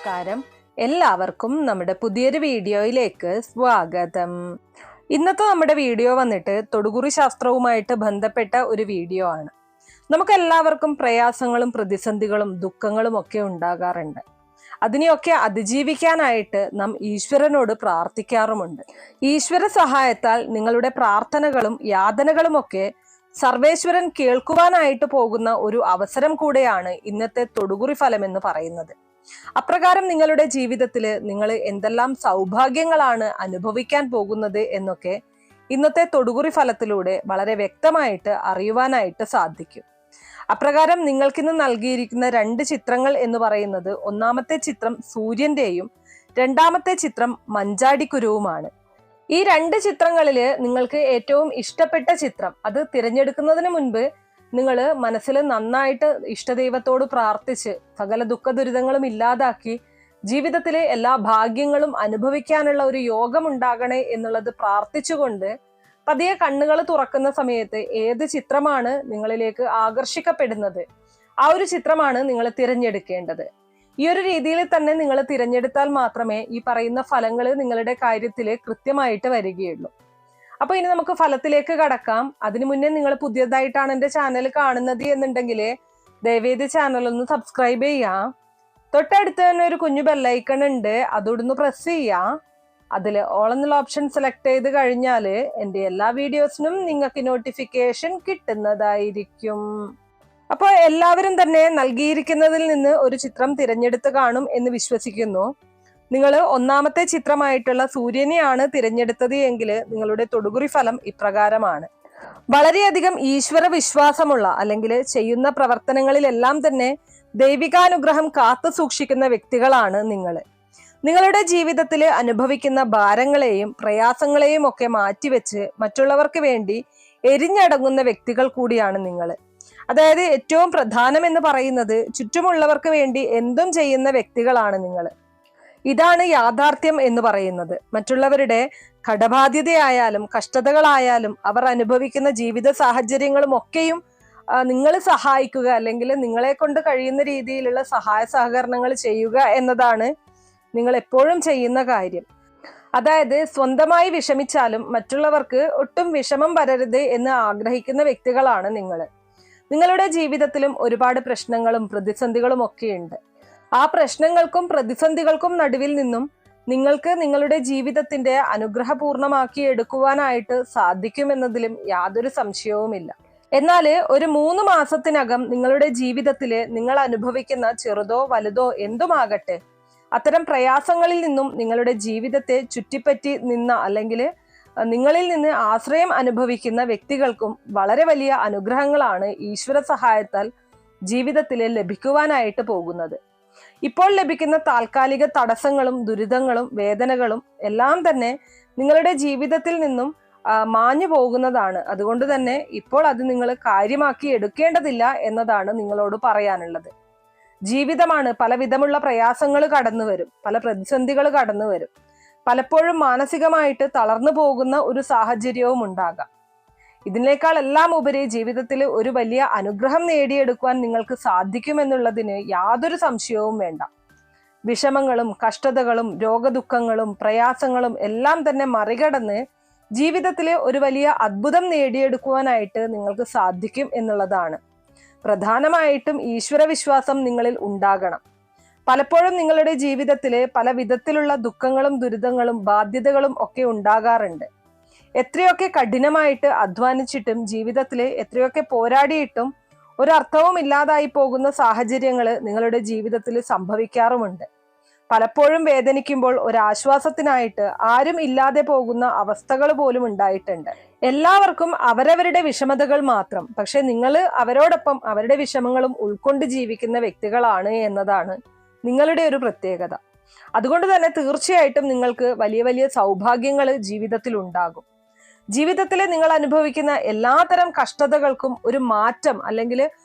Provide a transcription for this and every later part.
നമസ്കാരം. എല്ലാവർക്കും നമ്മുടെ പുതിയൊരു വീഡിയോയിലേക്ക് സ്വാഗതം. ഇന്നത്തെ നമ്മുടെ വീഡിയോ വന്നിട്ട് തൊടുകുറി ശാസ്ത്രവുമായിട്ട് ബന്ധപ്പെട്ട ഒരു വീഡിയോ ആണ്. നമുക്ക് എല്ലാവർക്കും പ്രയാസങ്ങളും പ്രതിസന്ധികളും ദുഃഖങ്ങളും ഒക്കെ ഉണ്ടാകാറുണ്ട്. അതിനെയൊക്കെ അതിജീവിക്കാനായിട്ട് നാം ഈശ്വരനോട് പ്രാർത്ഥിക്കാറുമുണ്ട്. ഈശ്വര സഹായത്താൽ നിങ്ങളുടെ പ്രാർത്ഥനകളും യാതനകളും ഒക്കെ സർവേശ്വരൻ കേൾക്കുവാനായിട്ട് പോകുന്ന ഒരു അവസരം കൂടെയാണ് ഇന്നത്തെ തൊടുകുറി ഫലം എന്ന് പറയുന്നത്. അപ്രകാരം നിങ്ങളുടെ ജീവിതത്തിൽ നിങ്ങൾ എന്തെല്ലാം സൗഭാഗ്യങ്ങളാണ് അനുഭവിക്കാൻ പോകുന്നത് എന്നൊക്കെ ഇന്നത്തെ തൊടുകുറി ഫലത്തിലൂടെ വളരെ വ്യക്തമായിട്ട് അറിയുവാനായിട്ട് സാധിക്കും. അപ്രകാരം നിങ്ങൾക്കിന്ന് നൽകിയിരിക്കുന്ന 2 ചിത്രങ്ങൾ എന്ന് പറയുന്നത്, ഒന്നാമത്തെ ചിത്രം സൂര്യന്റെയും രണ്ടാമത്തെ ചിത്രം മഞ്ചാടിക്കുരുവുമാണ്. ഈ 2 ചിത്രങ്ങളില് നിങ്ങൾക്ക് ഏറ്റവും ഇഷ്ടപ്പെട്ട ചിത്രം അത് തിരഞ്ഞെടുക്കുന്നതിന് മുൻപ് നിങ്ങൾ മനസ്സിൽ നന്നായിട്ട് ഇഷ്ടദൈവത്തോട് പ്രാർത്ഥിച്ച് സകല ദുഃഖ ദുരിതങ്ങളും ഇല്ലാതാക്കി ജീവിതത്തിലെ എല്ലാ ഭാഗ്യങ്ങളും അനുഭവിക്കാനുള്ള ഒരു യോഗം ഉണ്ടാകണേ എന്നുള്ളത് പ്രാർത്ഥിച്ചുകൊണ്ട് പതിയെ കണ്ണുകൾ തുറക്കുന്ന സമയത്ത് ഏത് ചിത്രമാണ് നിങ്ങളിലേക്ക് ആകർഷിക്കപ്പെടുന്നത് ആ ഒരു ചിത്രമാണ് നിങ്ങൾ തിരഞ്ഞെടുക്കേണ്ടത്. ഈ ഒരു രീതിയിൽ തന്നെ നിങ്ങൾ തിരഞ്ഞെടുത്താൽ മാത്രമേ ഈ പറയുന്ന ഫലങ്ങൾ നിങ്ങളുടെ കാര്യത്തിൽ കൃത്യമായിട്ട് വരികയുള്ളൂ. അപ്പൊ ഇനി നമുക്ക് ഫലത്തിലേക്ക് കടക്കാം. അതിനു മുന്നേ നിങ്ങൾ പുതിയതായിട്ടാണ് എൻ്റെ ചാനൽ കാണുന്നത് എന്നുണ്ടെങ്കിൽ ദയവേദി ചാനൽ ഒന്ന് സബ്സ്ക്രൈബ് ചെയ്യാം. തൊട്ടടുത്ത് തന്നെ ഒരു കുഞ്ഞു ബെല്ലൈക്കൺ ഉണ്ട്, അതോടൊന്ന് പ്രസ് ചെയ്യാം. അതിൽ ഓൾ എന്നുള്ള ഓപ്ഷൻ സെലക്ട് ചെയ്ത് കഴിഞ്ഞാൽ എൻ്റെ എല്ലാ വീഡിയോസിനും നിങ്ങൾക്ക് നോട്ടിഫിക്കേഷൻ കിട്ടുന്നതായിരിക്കും. അപ്പോൾ എല്ലാവരും തന്നെ നൽകിയിരിക്കുന്നതിൽ നിന്ന് ഒരു ചിത്രം തിരഞ്ഞെടുത്ത് കാണും എന്ന് വിശ്വസിക്കുന്നു. നിങ്ങൾ ഒന്നാമത്തെ ചിത്രമായിട്ടുള്ള സൂര്യനെയാണ് തിരഞ്ഞെടുത്തത് എങ്കിൽ നിങ്ങളുടെ തൊടുകുറി ഫലം ഇപ്രകാരമാണ്. വളരെയധികം ഈശ്വര വിശ്വാസമുള്ള അല്ലെങ്കിൽ ചെയ്യുന്ന പ്രവർത്തനങ്ങളിലെല്ലാം തന്നെ ദൈവികാനുഗ്രഹം കാത്തു സൂക്ഷിക്കുന്ന വ്യക്തികളാണ് നിങ്ങൾ. നിങ്ങളുടെ ജീവിതത്തിൽ അനുഭവിക്കുന്ന ഭാരങ്ങളെയും പ്രയാസങ്ങളെയും ഒക്കെ മാറ്റിവെച്ച് മറ്റുള്ളവർക്ക് വേണ്ടി എരിഞ്ഞടങ്ങുന്ന വ്യക്തികൾ കൂടിയാണ് നിങ്ങൾ. അതായത് ഏറ്റവും പ്രധാനം എന്ന് പറയുന്നത് ചുറ്റുമുള്ളവർക്ക് വേണ്ടി എന്തും ചെയ്യുന്ന വ്യക്തികളാണ് നിങ്ങൾ. ഇതാണ് യാഥാർത്ഥ്യം എന്ന് പറയുന്നത്. മറ്റുള്ളവരുടെ കടബാധ്യതയായാലും കഷ്ടതകളായാലും അവർ അനുഭവിക്കുന്ന ജീവിത സാഹചര്യങ്ങളും ഒക്കെയും നിങ്ങൾ സഹായിക്കുക അല്ലെങ്കിൽ നിങ്ങളെ കൊണ്ട് കഴിയുന്ന രീതിയിലുള്ള സഹായ സഹകരണങ്ങൾ ചെയ്യുക എന്നതാണ് നിങ്ങൾ എപ്പോഴും ചെയ്യുന്ന കാര്യം. അതായത് സ്വന്തമായി വിഷമിച്ചാലും മറ്റുള്ളവർക്ക് ഒട്ടും വിഷമം വരരുത് എന്ന് ആഗ്രഹിക്കുന്ന വ്യക്തികളാണ് നിങ്ങൾ. നിങ്ങളുടെ ജീവിതത്തിലും ഒരുപാട് പ്രശ്നങ്ങളും പ്രതിസന്ധികളും ഒക്കെയുണ്ട്. ആ പ്രശ്നങ്ങൾക്കും പ്രതിസന്ധികൾക്കും നടുവിൽ നിന്നും നിങ്ങൾക്ക് നിങ്ങളുടെ ജീവിതത്തിന്റെ അനുഗ്രഹപൂർണമാക്കി എടുക്കുവാനായിട്ട് സാധിക്കുമെന്നതിലും യാതൊരു സംശയവുമില്ല. എന്നാൽ ഒരു 3 മാസത്തിനകം നിങ്ങളുടെ ജീവിതത്തില് നിങ്ങൾ അനുഭവിക്കുന്ന ചെറുതോ വലുതോ എന്തുമാകട്ടെ അത്തരം പ്രയാസങ്ങളിൽ നിന്നും നിങ്ങളുടെ ജീവിതത്തെ ചുറ്റിപ്പറ്റി നിന്ന അല്ലെങ്കിൽ നിങ്ങളിൽ നിന്ന് ആശ്രയം അനുഭവിക്കുന്ന വ്യക്തികൾക്കും വളരെ വലിയ അനുഗ്രഹങ്ങളാണ് ഈശ്വര സഹായത്താൽ ജീവിതത്തിൽ ലഭിക്കുവാനായിട്ട് പോകുന്നത്. ഇപ്പോൾ ലഭിക്കുന്ന താൽക്കാലിക തടസ്സങ്ങളും ദുരിതങ്ങളും വേദനകളും എല്ലാം തന്നെ നിങ്ങളുടെ ജീവിതത്തിൽ നിന്നും മാഞ്ഞു പോകുന്നതാണ്. അതുകൊണ്ട് തന്നെ ഇപ്പോൾ അത് നിങ്ങൾ കാര്യമാക്കി എടുക്കേണ്ടതില്ല എന്നതാണ് നിങ്ങളോട് പറയാനുള്ളത്. ജീവിതമാണ്, പലവിധമുള്ള പ്രയാസങ്ങൾ കടന്നു വരും, പല പ്രതിസന്ധികൾ കടന്നു വരും. പലപ്പോഴും മാനസികമായിട്ട് തളർന്നു പോകുന്ന ഒരു സാഹചര്യവും ഉണ്ടാകാം. ഇതിനേക്കാൾ എല്ലാം ഉപരി ജീവിതത്തിൽ ഒരു വലിയ അനുഗ്രഹം നേടിയെടുക്കുവാൻ നിങ്ങൾക്ക് സാധിക്കുമെന്നുള്ളതിന് യാതൊരു സംശയവും വേണ്ട. വിഷമങ്ങളും കഷ്ടതകളും രോഗദുഃഖങ്ങളും പ്രയാസങ്ങളും എല്ലാം തന്നെ മറികടന്ന് ജീവിതത്തിലെ ഒരു വലിയ അത്ഭുതം നേടിയെടുക്കുവാനായിട്ട് നിങ്ങൾക്ക് സാധിക്കും എന്നുള്ളതാണ്. പ്രധാനമായിട്ടും ഈശ്വര വിശ്വാസം നിങ്ങളിൽ ഉണ്ടാകണം. പലപ്പോഴും നിങ്ങളുടെ ജീവിതത്തിലെ പല വിധത്തിലുള്ള ദുഃഖങ്ങളും ദുരിതങ്ങളും ബാധ്യതകളും ഒക്കെ ഉണ്ടാകാറുണ്ട്. എത്രയൊക്കെ കഠിനമായിട്ട് അധ്വാനിച്ചിട്ടും ജീവിതത്തില് എത്രയൊക്കെ പോരാടിയിട്ടും ഒരർത്ഥവും ഇല്ലാതായി പോകുന്ന സാഹചര്യങ്ങൾ നിങ്ങളുടെ ജീവിതത്തിൽ സംഭവിക്കാറുമുണ്ട്. പലപ്പോഴും വേദനിക്കുമ്പോൾ ഒരാശ്വാസത്തിനായിട്ട് ആരും ഇല്ലാതെ പോകുന്ന അവസ്ഥകൾ പോലും ഉണ്ടായിട്ടുണ്ട്. എല്ലാവർക്കും അവരവരുടെ വിഷമതകൾ മാത്രം, പക്ഷെ നിങ്ങൾ അവരോടൊപ്പം അവരുടെ വിഷമങ്ങളും ഉൾക്കൊണ്ട് ജീവിക്കുന്ന വ്യക്തികളാണ് എന്നതാണ് നിങ്ങളുടെ ഒരു പ്രത്യേകത. അതുകൊണ്ട് തന്നെ തീർച്ചയായിട്ടും നിങ്ങൾക്ക് വലിയ വലിയ സൗഭാഗ്യങ്ങൾ ജീവിതത്തിൽ ഉണ്ടാകും. ജീവിതത്തിൽ നിങ്ങൾ അനുഭവിക്കുന്ന എല്ലാതരം കഷ്ടതകൾക്കും ഒരു മാറ്റം അല്ലെങ്കിൽ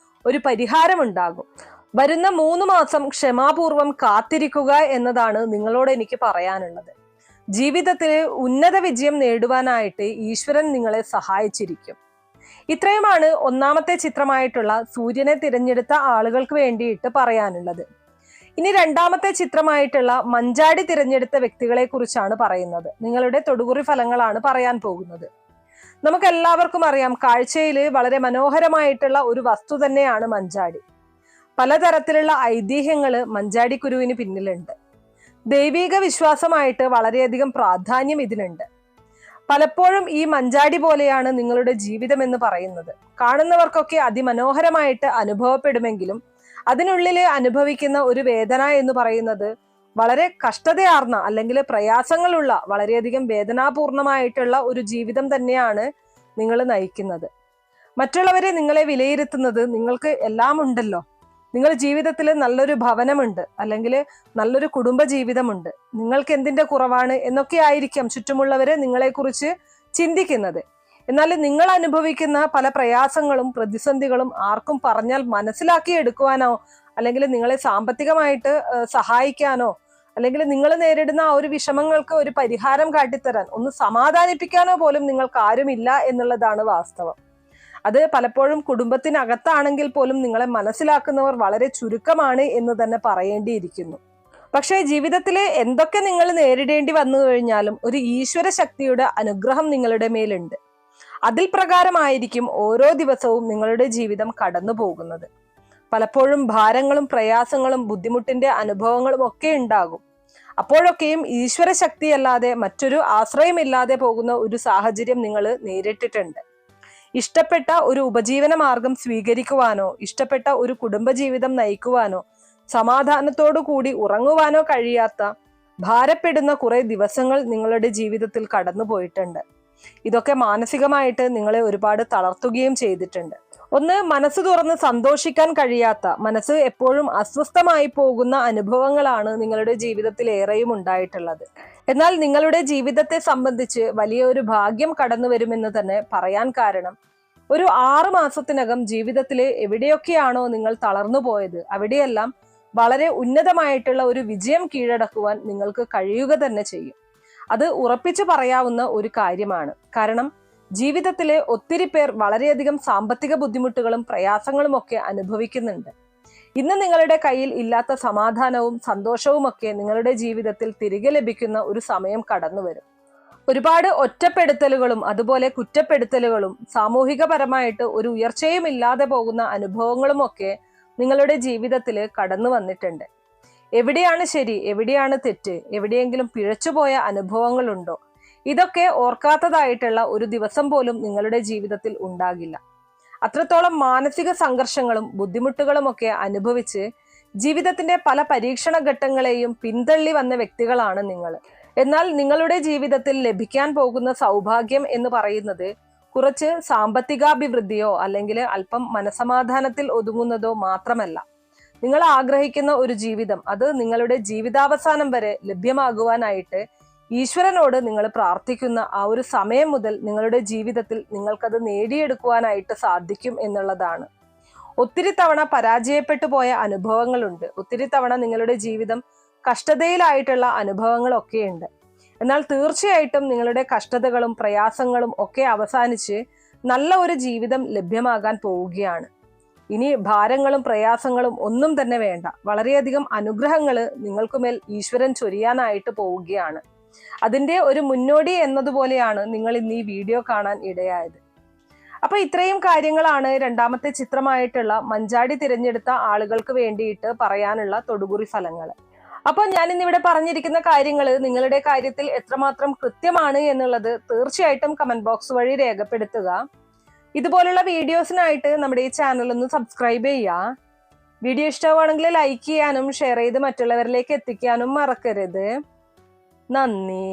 ഒരു പരിഹാരം ഉണ്ടാകും. വരുന്ന 3 മാസം ക്ഷമാപൂർവം കാത്തിരിക്കുക എന്നതാണ് നിങ്ങളോട് എനിക്ക് പറയാനുള്ളത്. ജീവിതത്തിൽ ഉന്നത വിജയം നേടുവാനായിട്ട് ഈശ്വരൻ നിങ്ങളെ സഹായിച്ചിരിക്കും. ഇത്രയുമാണ് ഒന്നാമത്തെ ചിത്രമായിട്ടുള്ള സൂര്യനെ തിരഞ്ഞെടുത്ത ആളുകൾക്ക് വേണ്ടിയിട്ട് പറയാനുള്ളത്. ഇനി രണ്ടാമത്തെ ചിത്രമായിട്ടുള്ള മഞ്ചാടി തിരഞ്ഞെടുത്ത വ്യക്തികളെ കുറിച്ചാണ് പറയുന്നത്. നിങ്ങളുടെ തൊടുകുറി ഫലങ്ങളാണ് പറയാൻ പോകുന്നത്. നമുക്ക് എല്ലാവർക്കും അറിയാം, കാഴ്ചയിൽ വളരെ മനോഹരമായിട്ടുള്ള ഒരു വസ്തു തന്നെയാണ് മഞ്ചാടി. പലതരത്തിലുള്ള ഐതിഹ്യങ്ങള് മഞ്ചാടി കുരുവിന് പിന്നിലുണ്ട്. ദൈവിക വിശ്വാസമായിട്ട് വളരെയധികം പ്രാധാന്യം ഇതിനുണ്ട്. പലപ്പോഴും ഈ മഞ്ചാടി പോലെയാണ് നിങ്ങളുടെ ജീവിതം എന്ന് പറയുന്നത്. കാണുന്നവർക്കൊക്കെ അതിമനോഹരമായിട്ട് അനുഭവപ്പെടുമെങ്കിലും അതിനുള്ളില് അനുഭവിക്കുന്ന ഒരു വേദന എന്ന് പറയുന്നത് വളരെ കഷ്ടതയാർന്ന അല്ലെങ്കിൽ പ്രയാസങ്ങളുള്ള വളരെയധികം വേദനാപൂർണമായിട്ടുള്ള ഒരു ജീവിതം തന്നെയാണ് നിങ്ങൾ നയിക്കുന്നത്. മറ്റുള്ളവരെ നിങ്ങളെ വിലയിരുത്തുന്നത് നിങ്ങൾക്ക് എല്ലാം ഉണ്ടല്ലോ, നിങ്ങൾ ജീവിതത്തിൽ നല്ലൊരു ഭവനമുണ്ട്, അല്ലെങ്കിൽ നല്ലൊരു കുടുംബ ജീവിതമുണ്ട്, നിങ്ങൾക്ക് എന്തിന്റെ കുറവാണ് എന്നൊക്കെ ആയിരിക്കാം ചുറ്റുമുള്ളവര് നിങ്ങളെക്കുറിച്ച് ചിന്തിക്കുന്നത്. എന്നാൽ നിങ്ങൾ അനുഭവിക്കുന്ന പല പ്രയാസങ്ങളും പ്രതിസന്ധികളും ആർക്കും പറഞ്ഞാൽ മനസ്സിലാക്കി എടുക്കുവാനോ അല്ലെങ്കിൽ നിങ്ങളെ സാമ്പത്തികമായിട്ട് സഹായിക്കാനോ അല്ലെങ്കിൽ നിങ്ങൾ നേരിടുന്ന ആ ഒരു വിഷമങ്ങൾക്ക് ഒരു പരിഹാരം കാട്ടിത്തരാൻ, ഒന്ന് സമാധാനിപ്പിക്കാനോ പോലും നിങ്ങൾക്ക് ആരുമില്ല എന്നുള്ളതാണ് വാസ്തവം. അത് പലപ്പോഴും കുടുംബത്തിനകത്താണെങ്കിൽ പോലും നിങ്ങളെ മനസ്സിലാക്കുന്നവർ വളരെ ചുരുക്കമാണ് എന്ന് തന്നെ പറയേണ്ടിയിരിക്കുന്നു. പക്ഷേ ജീവിതത്തിലെ എന്തൊക്കെ നിങ്ങൾ നേരിടേണ്ടി വന്നു കഴിഞ്ഞാലും ഒരു ഈശ്വര ശക്തിയുടെ അനുഗ്രഹം നിങ്ങളുടെ മേലുണ്ട്. അതിൽ പ്രകാരമായിരിക്കും ഓരോ ദിവസവും നിങ്ങളുടെ ജീവിതം കടന്നു പോകുന്നത്. പലപ്പോഴും ഭാരങ്ങളും പ്രയാസങ്ങളും ബുദ്ധിമുട്ടിന്റെ അനുഭവങ്ങളും ഒക്കെ ഉണ്ടാകും. അപ്പോഴൊക്കെയും ഈശ്വര ശക്തിയല്ലാതെ മറ്റൊരു ആശ്രയമില്ലാതെ പോകുന്ന ഒരു സാഹചര്യം നിങ്ങൾ നേരിട്ടിട്ടുണ്ട്. ഇഷ്ടപ്പെട്ട ഒരു ഉപജീവന മാർഗം സ്വീകരിക്കുവാനോ ഇഷ്ടപ്പെട്ട ഒരു കുടുംബജീവിതം നയിക്കുവാനോ സമാധാനത്തോടു കൂടി ഉറങ്ങുവാനോ കഴിയാത്ത ഭാരപ്പെടുന്ന കുറെ ദിവസങ്ങൾ നിങ്ങളുടെ ജീവിതത്തിൽ കടന്നു പോയിട്ടുണ്ട്. ഇതൊക്കെ മാനസികമായിട്ട് നിങ്ങളെ ഒരുപാട് തളർത്തുകയും ചെയ്തിട്ടുണ്ട്. ഒന്ന്, മനസ്സ് തുറന്ന് സന്തോഷിക്കാൻ കഴിയാത്ത, മനസ്സ് എപ്പോഴും അസ്വസ്ഥമായി പോകുന്ന അനുഭവങ്ങളാണ് നിങ്ങളുടെ ജീവിതത്തിൽ ഏറെയും ഉണ്ടായിട്ടുള്ളത്. എന്നാൽ നിങ്ങളുടെ ജീവിതത്തെ സംബന്ധിച്ച് വലിയ ഒരു ഭാഗ്യം കടന്നു വരുമെന്ന് തന്നെ പറയാൻ കാരണം, ഒരു 6 മാസത്തിനകം ജീവിതത്തിലെ എവിടെയൊക്കെയാണോ നിങ്ങൾ തളർന്നു പോയത് അവിടെയെല്ലാം വളരെ ഉന്നതമായിട്ടുള്ള ഒരു വിജയം കീഴടക്കുവാൻ നിങ്ങൾക്ക് കഴിയുക തന്നെ ചെയ്യും. അത് ഉറപ്പിച്ചു പറയാവുന്ന ഒരു കാര്യമാണ്. കാരണം ജീവിതത്തിലെ ഒത്തിരി പേർ വളരെയധികം സാമ്പത്തിക ബുദ്ധിമുട്ടുകളും പ്രയാസങ്ങളും ഒക്കെ അനുഭവിക്കുന്നുണ്ട്. ഇന്ന് നിങ്ങളുടെ കയ്യിൽ ഇല്ലാത്ത സമാധാനവും സന്തോഷവും ഒക്കെ നിങ്ങളുടെ ജീവിതത്തിൽ തിരികെ ലഭിക്കുന്ന ഒരു സമയം കടന്നു വരും. ഒരുപാട് ഒറ്റപ്പെടുത്തലുകളും അതുപോലെ കുറ്റപ്പെടുത്തലുകളും സാമൂഹികപരമായിട്ട് ഒരു ഉയർച്ചയും ഇല്ലാതെ പോകുന്ന അനുഭവങ്ങളും ഒക്കെ നിങ്ങളുടെ ജീവിതത്തിൽ കടന്നു വന്നിട്ടുണ്ട്. എവിടെയാണ് ശരി, എവിടെയാണ് തെറ്റ്, എവിടെയെങ്കിലും പിഴച്ചുപോയ അനുഭവങ്ങളുണ്ടോ, ഇതൊക്കെ ഓർക്കാത്തതായിട്ടുള്ള ഒരു ദിവസം പോലും നിങ്ങളുടെ ജീവിതത്തിൽ ഉണ്ടാകില്ല. അത്രത്തോളം മാനസിക സംഘർഷങ്ങളും ബുദ്ധിമുട്ടുകളും ഒക്കെ അനുഭവിച്ച് ജീവിതത്തിന്റെ പല പരീക്ഷണ ഘട്ടങ്ങളെയും പിന്തള്ളി വന്ന വ്യക്തികളാണ് നിങ്ങൾ. എന്നാൽ നിങ്ങളുടെ ജീവിതത്തിൽ ലഭിക്കാൻ പോകുന്ന സൗഭാഗ്യം എന്ന് പറയുന്നത് കുറച്ച് സാമ്പത്തികാഭിവൃദ്ധിയോ അല്ലെങ്കിൽ അല്പം മനസമാധാനത്തിൽ ഒതുങ്ങുന്നതോ മാത്രമല്ല. നിങ്ങൾ ആഗ്രഹിക്കുന്ന ഒരു ജീവിതം, അത് നിങ്ങളുടെ ജീവിതാവസാനം വരെ ലഭ്യമാകുവാനായിട്ട് ഈശ്വരനോട് നിങ്ങൾ പ്രാർത്ഥിക്കുന്ന ആ ഒരു സമയം മുതൽ നിങ്ങളുടെ ജീവിതത്തിൽ നിങ്ങൾക്കത് നേടിയെടുക്കുവാനായിട്ട് സാധിക്കും എന്നുള്ളതാണ്. ഒത്തിരി തവണ പരാജയപ്പെട്ടു പോയ അനുഭവങ്ങളുണ്ട്. ഒത്തിരി തവണ നിങ്ങളുടെ ജീവിതം കഷ്ടതയിലായിട്ടുള്ള അനുഭവങ്ങളൊക്കെയുണ്ട്. എന്നാൽ തീർച്ചയായിട്ടും നിങ്ങളുടെ കഷ്ടതകളും പ്രയാസങ്ങളും ഒക്കെ അവസാനിച്ച് നല്ല ഒരു ജീവിതം ലഭ്യമാകാൻ പോവുകയാണ്. ഇനി ഭാരങ്ങളും പ്രയാസങ്ങളും ഒന്നും തന്നെ വേണ്ട. വളരെയധികം അനുഗ്രഹങ്ങൾ നിങ്ങൾക്കുമേൽ ഈശ്വരൻ ചൊരിയാനായിട്ട് പോവുകയാണ്. അതിന്റെ ഒരു മുന്നോടി എന്നതുപോലെയാണ് നിങ്ങൾ ഇന്ന് ഈ വീഡിയോ കാണാൻ ഇടയായത്. അപ്പൊ ഇത്രയും കാര്യങ്ങളാണ് രണ്ടാമത്തെ ചിത്രമായിട്ടുള്ള മഞ്ചാടി തിരഞ്ഞെടുത്ത ആളുകൾക്ക് വേണ്ടിയിട്ട് പറയാനുള്ള തൊടുകുറി ഫലങ്ങൾ. അപ്പൊ ഞാൻ ഇന്നിവിടെ പറഞ്ഞിരിക്കുന്ന കാര്യങ്ങൾ നിങ്ങളുടെ കാര്യത്തിൽ എത്രമാത്രം കൃത്യമാണ് എന്നുള്ളത് തീർച്ചയായിട്ടും കമന്റ് ബോക്സ് വഴി രേഖപ്പെടുത്തുക. ഇതുപോലുള്ള വീഡിയോസിനായിട്ട് നമ്മുടെ ഈ ചാനൽ ഒന്ന് സബ്സ്ക്രൈബ് ചെയ്യുക. വീഡിയോ ഇഷ്ടമാണെങ്കിൽ ലൈക്ക് ചെയ്യാനും ഷെയർ ചെയ്ത് മറ്റുള്ളവരിലേക്ക് എത്തിക്കാനും മറക്കരുത്. നന്ദി.